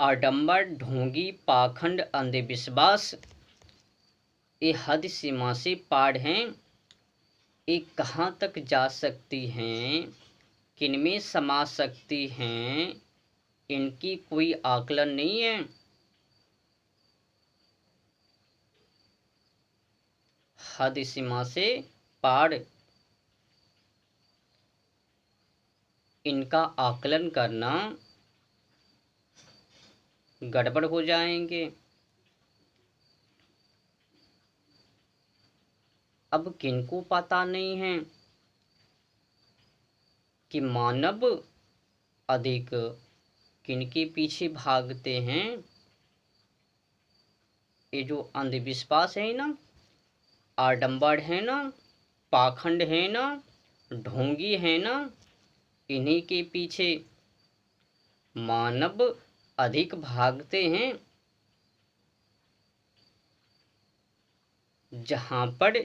आडंबर, ढोंगी, पाखंड, अंधविश्वास ये हद सीमा से पार हैं। ये कहाँ तक जा सकती हैं, किनमें समा सकती हैं, इनकी कोई आकलन नहीं है। हद सीमा से पार इनका आकलन करना गड़बड़ हो जाएंगे। अब किनको पता नहीं है कि मानव अधिक किनके पीछे भागते हैं। ये जो अंधविश्वास है ना, आडंबर है ना, पाखंड है ना, ढोंगी है ना, इन्हीं के पीछे मानव अधिक भागते हैं। जहाँ पर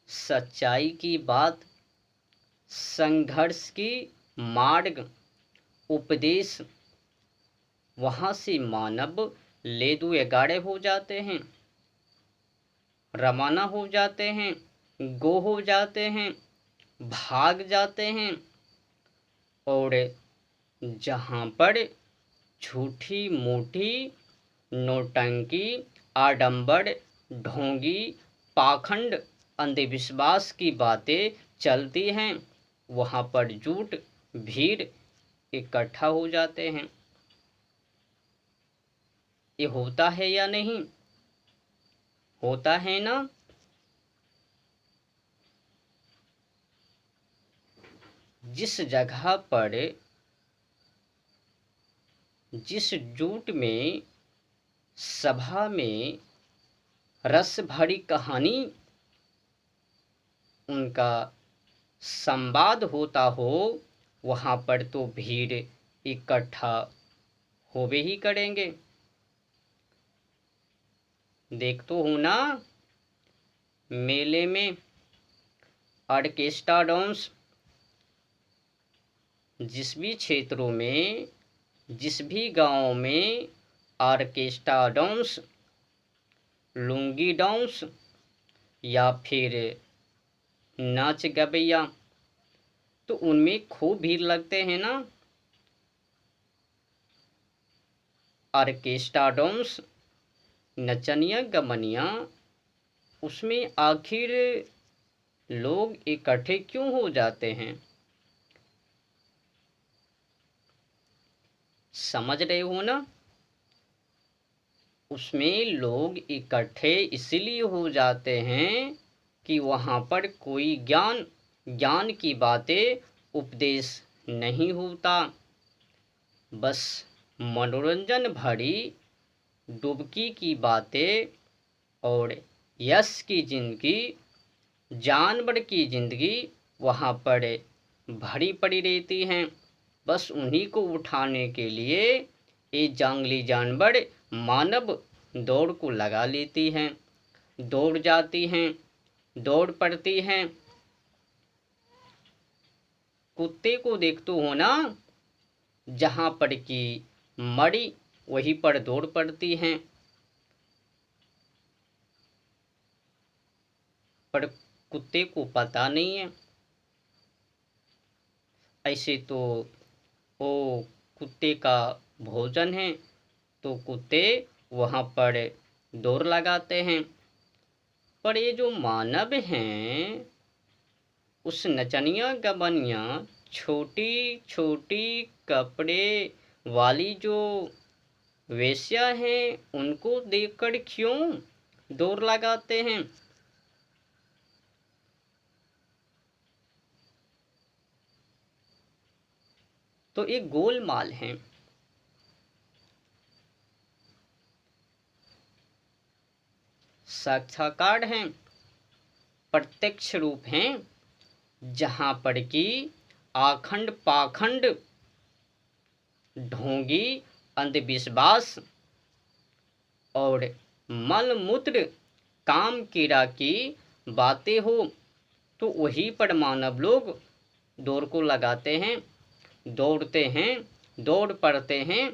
सच्चाई की बात, संघर्ष की मार्ग, उपदेश, वहाँ से मानव ले दो एगाड़े हो जाते हैं, रवाना हो जाते हैं, गो हो जाते हैं, भाग जाते हैं। और जहाँ पर झूठी मूठी नौटंकी, आडंबर, ढोंगी, पाखंड, अंधविश्वास की बातें चलती हैं, वहाँ पर झूठ भीड़ इकट्ठा हो जाते हैं। ये होता है या नहीं? होता है ना। जिस जगह पर, जिस झूठ में, सभा में रस भरी कहानी उनका संवाद होता हो, वहाँ पर तो भीड़ इकट्ठा होवे ही करेंगे। देख तो हूँ ना, मेले में ऑर्केस्ट्रा डांस, जिस भी क्षेत्रों में, जिस भी गांव में ऑर्केस्ट्रा डांस, लुंगी डांस या फिर नाच गवैया, तो उनमें खूब भीड़ लगते हैं ना। ऑर्केस्ट्रा डांस, नचनिया गमनिया, उसमें आखिर लोग इकट्ठे क्यों हो जाते हैं? समझ रहे हो ना? उसमें लोग इकट्ठे इसलिए हो जाते हैं कि वहाँ पर कोई ज्ञान की बातें, उपदेश नहीं होता। बस मनोरंजन भरी डुबकी की बातें और यश की जिंदगी, जानवर की जिंदगी वहाँ पर भरी पड़ी रहती हैं। बस उन्हीं को उठाने के लिए ये जंगली जानवर मानव दौड़ को लगा लेती हैं, दौड़ जाती हैं, दौड़ पड़ती हैं। कुत्ते को देखते हो ना, जहाँ पर की मड़ी वहीं पर दौड़ पड़ती हैं। पर कुत्ते को पता नहीं है। ऐसे तो वो कुत्ते का भोजन है, तो कुत्ते वहाँ पर दौड़ लगाते हैं। पर ये जो मानव हैं, उस नचनिया गबनिया, छोटी छोटी कपड़े वाली जो वेश्या हैं, उनको देखकर क्यों दौड़ लगाते हैं? तो ये गोलमाल है। साक्षात्कार हैं, प्रत्यक्ष रूप हैं, जहाँ पर कि आखंड, पाखंड, ढोंगी, अंधविश्वास और मलमूत्र, काम कीड़ा की बातें हो, तो वही पर मानव लोग दौड़ को लगाते हैं, दौड़ते हैं, दौड़ पड़ते हैं।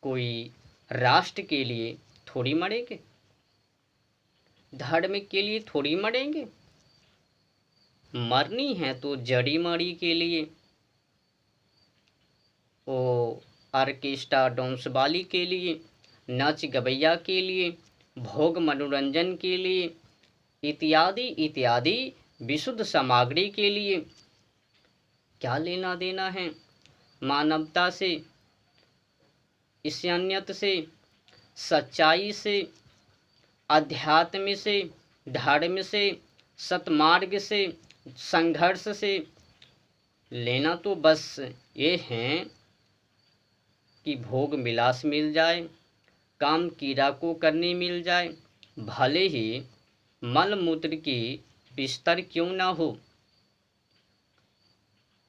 कोई राष्ट्र के लिए थोड़ी मरेंगे, धर्म के लिए थोड़ी मरेंगे। मरनी है तो जड़ी मारी के लिए, वो ऑर्केस्ट्रा डांस वाली के लिए, नाच गवैया के लिए, भोग मनोरंजन के लिए, इत्यादि इत्यादि विशुद्ध सामग्री के लिए। क्या लेना देना है मानवता से, इंसानियत से, सच्चाई से, अध्यात्म से, धर्म से, सतमार्ग से, संघर्ष से? लेना तो बस ये है कि भोग विलास मिल जाए, काम कीड़ा को करने मिल जाए, भले ही मल मूत्र की बिस्तर क्यों ना हो।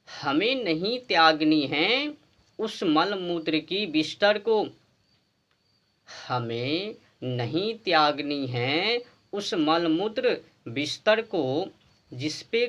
हमें नहीं त्यागनी है उस मल मूत्र की बिस्तर को, हमें नहीं त्यागनी है उस मल मूत्र बिस्तर को जिस पे